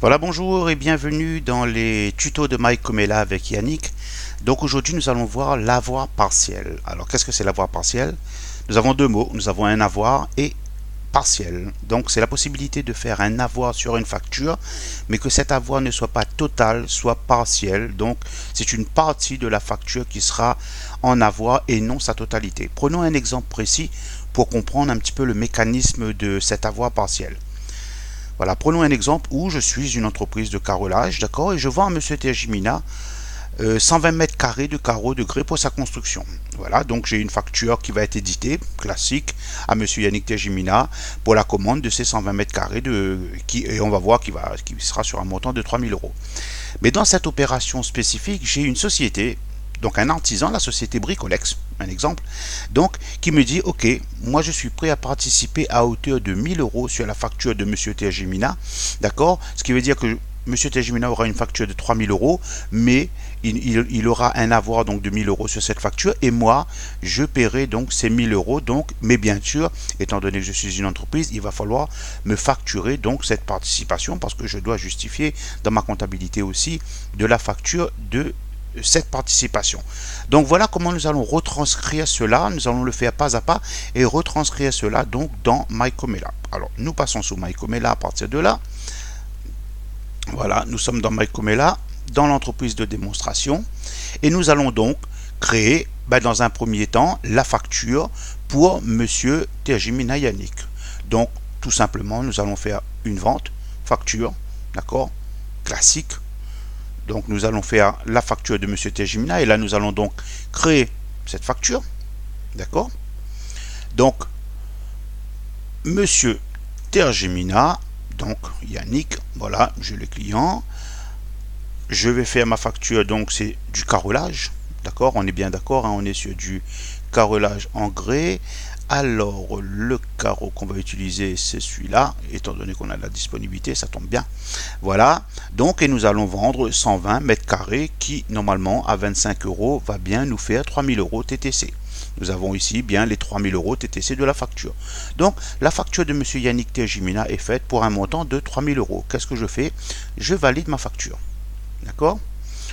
Voilà, bonjour et bienvenue dans les tutos de Mike Comella avec Yannick. Donc aujourd'hui nous allons voir l'avoir partiel. Alors qu'est-ce que c'est l'avoir partiel? Nous avons deux mots, nous avons un avoir et partiel. Donc c'est la possibilité de faire un avoir sur une facture, mais que cet avoir ne soit pas total, soit partiel. Donc c'est une partie de la facture qui sera en avoir et non sa totalité. Prenons un exemple précis pour comprendre un petit peu le mécanisme de cet avoir partiel. Voilà, prenons un exemple où je suis une entreprise de carrelage, d'accord, et je vends à Monsieur Tergimina 120 mètres carrés de carreaux de grès pour sa construction. Voilà, donc j'ai une facture qui va être éditée, classique, à Monsieur Yannick Tergimina pour la commande de ces 120 mètres carrés et on va voir qui sera sur un montant de 3 000 euros. Mais dans cette opération spécifique, j'ai une société, donc un artisan, la société Bricolex, un exemple, donc qui me dit ok, moi je suis prêt à participer à hauteur de 1000 euros sur la facture de Monsieur Tergimina, d'accord, ce qui veut dire que Monsieur Tergimina aura une facture de 3000 euros, mais il aura un avoir donc de 1000 euros sur cette facture et moi je paierai donc ces 1000 euros. Donc, mais bien sûr, étant donné que je suis une entreprise, il va falloir me facturer donc cette participation parce que je dois justifier dans ma comptabilité aussi de la facture de cette participation. Donc voilà comment nous allons retranscrire cela. Nous allons le faire pas à pas et retranscrire cela donc dans Mike Comella. Alors nous passons sur Mike Comella à partir de là. Voilà, nous sommes dans Mike Comella, dans l'entreprise de démonstration et nous allons donc créer dans un premier temps la facture pour Monsieur Tergimina Yannick. Donc tout simplement nous allons faire une vente, facture, d'accord, classique. Donc nous allons faire la facture de Monsieur Tergimina et là nous allons donc créer cette facture, d'accord. Donc Monsieur Tergimina, donc Yannick, voilà, j'ai le client. Je vais faire ma facture, donc c'est du carrelage, d'accord, on est bien d'accord, hein, on est sur du carrelage en grès. Alors le carreau qu'on va utiliser c'est celui-là, étant donné qu'on a de la disponibilité, ça tombe bien. Voilà, donc et nous allons vendre 120 mètres carrés qui normalement à 25 euros va bien nous faire 3000 euros TTC. Nous avons ici bien les 3000 euros TTC de la facture. Donc la facture de Monsieur Yannick Tergimina est faite pour un montant de 3000 euros. Qu'est-ce que je fais? Je valide ma facture. D'accord?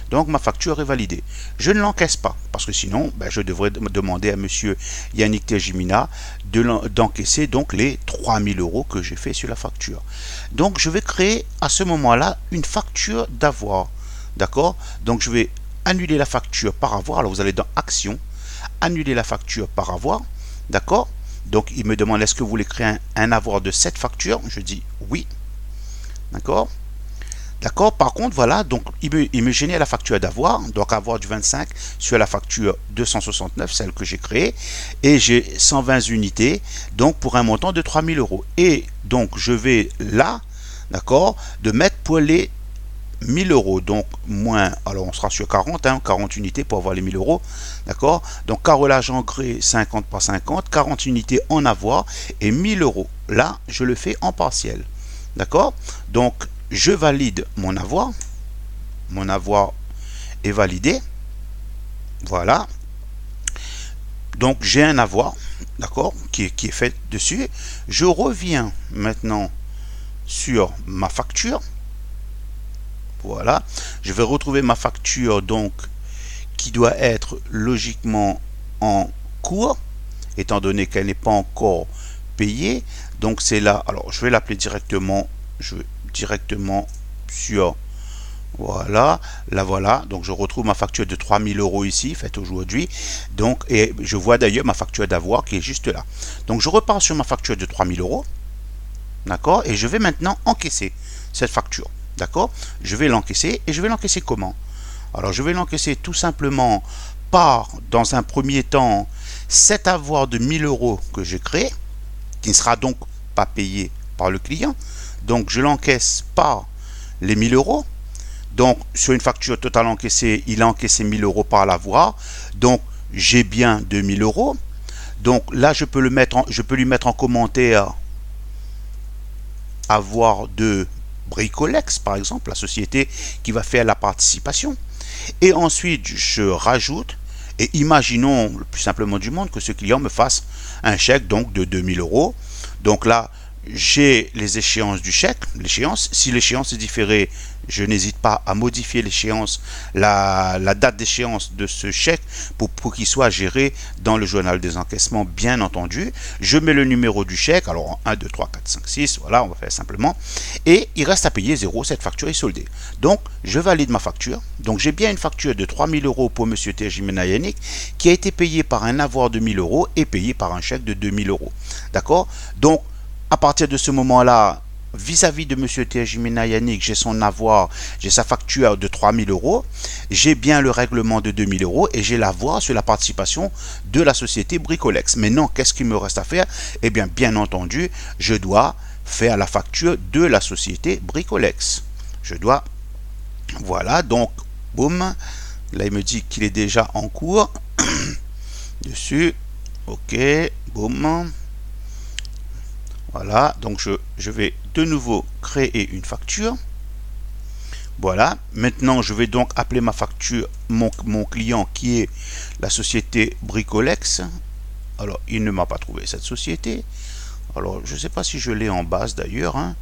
Donc ma facture est validée. Je ne l'encaisse pas parce que sinon je devrais demander à Monsieur Yannick Tergimina d'encaisser donc les 3000 euros que j'ai fait sur la facture. Donc je vais créer à ce moment-là une facture d'avoir. D'accord? Donc je vais annuler la facture par avoir. Alors vous allez dans Action, annuler la facture par avoir. D'accord? Donc il me demande est-ce que vous voulez créer un avoir de cette facture? Je dis oui. D'accord? D'accord, par contre, voilà, donc il me génère la facture d'avoir, donc avoir du 25 sur la facture 269, celle que j'ai créée, et j'ai 120 unités, donc pour un montant de 3000 euros. Et donc, je vais là, d'accord, de mettre pour les 1000 euros, donc moins, alors on sera sur 40, 40 unités pour avoir les 1000 euros, d'accord, donc carrelage en grès 50 par 50, 40 unités en avoir, et 1000 euros. Là, je le fais en partiel, d'accord, donc je valide mon avoir est validé, voilà, donc j'ai un avoir, d'accord, qui est fait dessus. Je reviens maintenant sur ma facture, voilà, je vais retrouver ma facture donc qui doit être logiquement en cours, étant donné qu'elle n'est pas encore payée, donc c'est là, alors je vais l'appeler directement, sur, voilà, là voilà, donc je retrouve ma facture de 3000 euros ici, faite aujourd'hui, donc, et je vois d'ailleurs ma facture d'avoir qui est juste là. Donc je repars sur ma facture de 3000 euros, d'accord, et je vais maintenant encaisser cette facture, d'accord, je vais l'encaisser, et je vais l'encaisser comment? Alors je vais l'encaisser tout simplement par, dans un premier temps, cet avoir de 1000 euros que j'ai créé, qui ne sera donc pas payé par le client. Donc je l'encaisse par les 1000 euros. Donc sur une facture totale encaissée, il a encaissé 1000 euros par l'avoir. Donc j'ai bien 2000 euros. Donc là je peux lui mettre en commentaire avoir de Bricolex par exemple, la société qui va faire la participation. Et ensuite je rajoute, et imaginons le plus simplement du monde que ce client me fasse un chèque donc de 2000 euros. Donc là j'ai les échéances du chèque, l'échéance. Si l'échéance est différée, je n'hésite pas à modifier l'échéance, la date d'échéance de ce chèque pour qu'il soit géré dans le journal des encaissements, bien entendu. Je mets le numéro du chèque, alors 1, 2, 3, 4, 5, 6, voilà, on va faire simplement. Et il reste à payer 0, cette facture est soldée. Donc, je valide ma facture. Donc, j'ai bien une facture de 3 000 € pour M. Tejimena Yannick qui a été payée par un avoir de 1 000 € et payé par un chèque de 2 000 €. D'accord? Donc, à partir de ce moment-là, vis-à-vis de M. Tejimena Yannick, j'ai son avoir, j'ai sa facture de 3 000 €, j'ai bien le règlement de 2 000 € et j'ai l'avoir sur la participation de la société Bricolex. Maintenant, qu'est-ce qu'il me reste à faire? Eh bien entendu, je dois faire la facture de la société Bricolex. Je dois, voilà, donc, boum, là il me dit qu'il est déjà en cours, dessus, ok, boum. Voilà, donc je vais de nouveau créer une facture. Voilà, maintenant je vais donc appeler ma facture mon client qui est la société Bricolex. Alors, il ne m'a pas trouvé cette société. Alors, je ne sais pas si je l'ai en base d'ailleurs. Hein.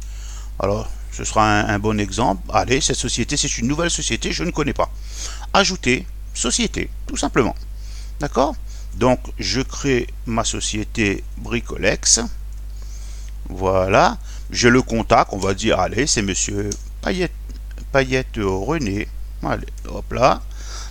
Alors, ce sera un bon exemple. Allez, cette société, c'est une nouvelle société, je ne connais pas. Ajouter, société, tout simplement. D'accord? Donc, je crée ma société Bricolex. Voilà, je le contacte, on va dire, allez, c'est monsieur Payette René. Allez, hop là.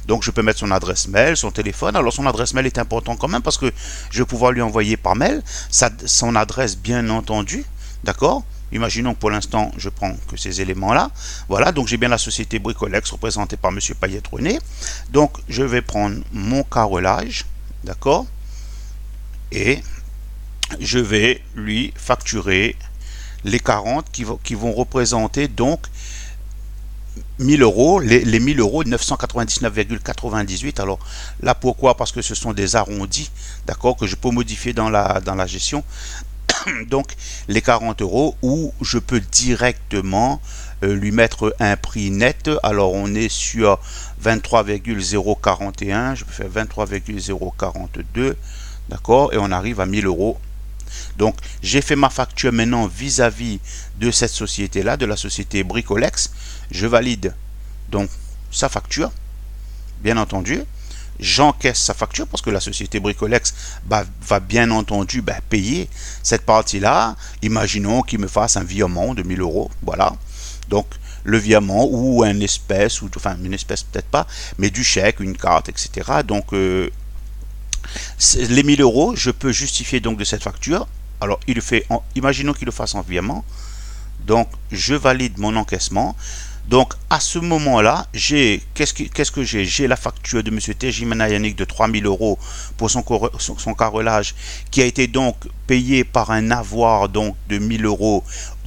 Donc, je peux mettre son adresse mail, son téléphone. Alors, son adresse mail est important quand même parce que je vais pouvoir lui envoyer par mail son adresse, bien entendu. D'accord? Imaginons que pour l'instant, je prends que ces éléments-là. Voilà, donc j'ai bien la société Bricolex représentée par monsieur Payette René. Donc, je vais prendre mon carrelage. D'accord? Et je vais lui facturer les 40 qui vont représenter donc 1000 €, les 1000 €, 999,98. Alors là, pourquoi? Parce que ce sont des arrondis, d'accord, que je peux modifier dans la gestion. Donc les 40 € où je peux directement lui mettre un prix net. Alors on est sur 23,041, je peux faire 23,042, d'accord, et on arrive à 1000 €. Donc, j'ai fait ma facture maintenant vis-à-vis de cette société-là, de la société Bricolex. Je valide donc sa facture, bien entendu. J'encaisse sa facture parce que la société Bricolex va bien entendu payer cette partie-là. Imaginons qu'il me fasse un virement de 1000 €. Voilà. Donc, le virement ou une espèce, enfin une espèce peut-être pas, mais du chèque, une carte, etc. Donc, les 1000 €, je peux justifier donc de cette facture. Alors, imaginons qu'il le fasse en virement. Donc, je valide mon encaissement. Donc, à ce moment-là, qu'est-ce que j'ai? J'ai la facture de M. Tejimena Yannick de 3 000 € pour son carrelage qui a été donc payé par un avoir donc de 1000 €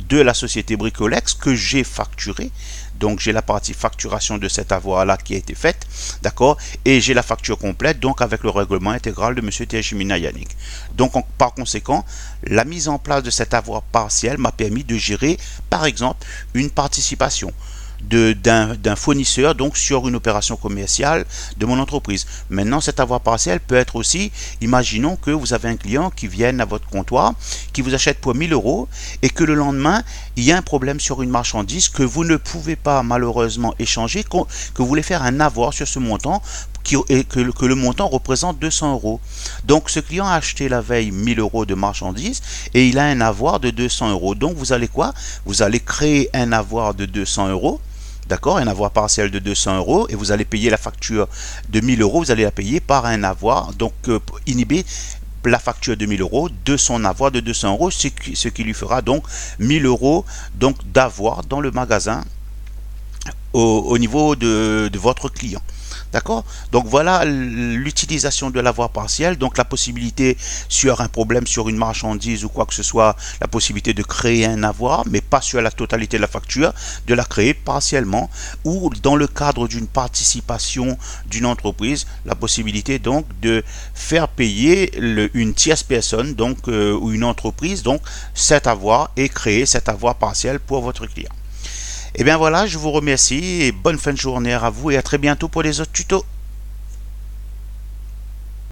de la société Bricolex que j'ai facturé. Donc, j'ai la partie facturation de cet avoir-là qui a été faite, d'accord? Et j'ai la facture complète, donc avec le règlement intégral de M. Tejimena Yannick. Donc, par conséquent, la mise en place de cet avoir partiel m'a permis de gérer, par exemple, une participation d'un fournisseur donc sur une opération commerciale de mon entreprise. Maintenant, cet avoir partiel peut être aussi, imaginons que vous avez un client qui vienne à votre comptoir, qui vous achète pour 1000 € et que le lendemain, il y a un problème sur une marchandise que vous ne pouvez pas malheureusement échanger, que vous voulez faire un avoir sur ce montant et que le montant représente 200 €. Donc, ce client a acheté la veille 1000 € de marchandises et il a un avoir de 200 €. Donc, vous allez quoi? Vous allez créer un avoir de 200 €. D'accord, un avoir partiel de 200 € et vous allez payer la facture de 1000 €, vous allez la payer par un avoir, donc inhiber la facture de 1000 € de son avoir de 200 €, ce qui lui fera donc 1000 € donc d'avoir dans le magasin au niveau de votre client. D'accord? Donc voilà l'utilisation de l'avoir partiel, donc la possibilité sur un problème sur une marchandise ou quoi que ce soit, la possibilité de créer un avoir, mais pas sur la totalité de la facture, de la créer partiellement, ou dans le cadre d'une participation d'une entreprise, la possibilité donc de faire payer une tierce personne donc ou une entreprise donc cet avoir et créer cet avoir partiel pour votre client. Et bien voilà, je vous remercie et bonne fin de journée à vous et à très bientôt pour les autres tutos.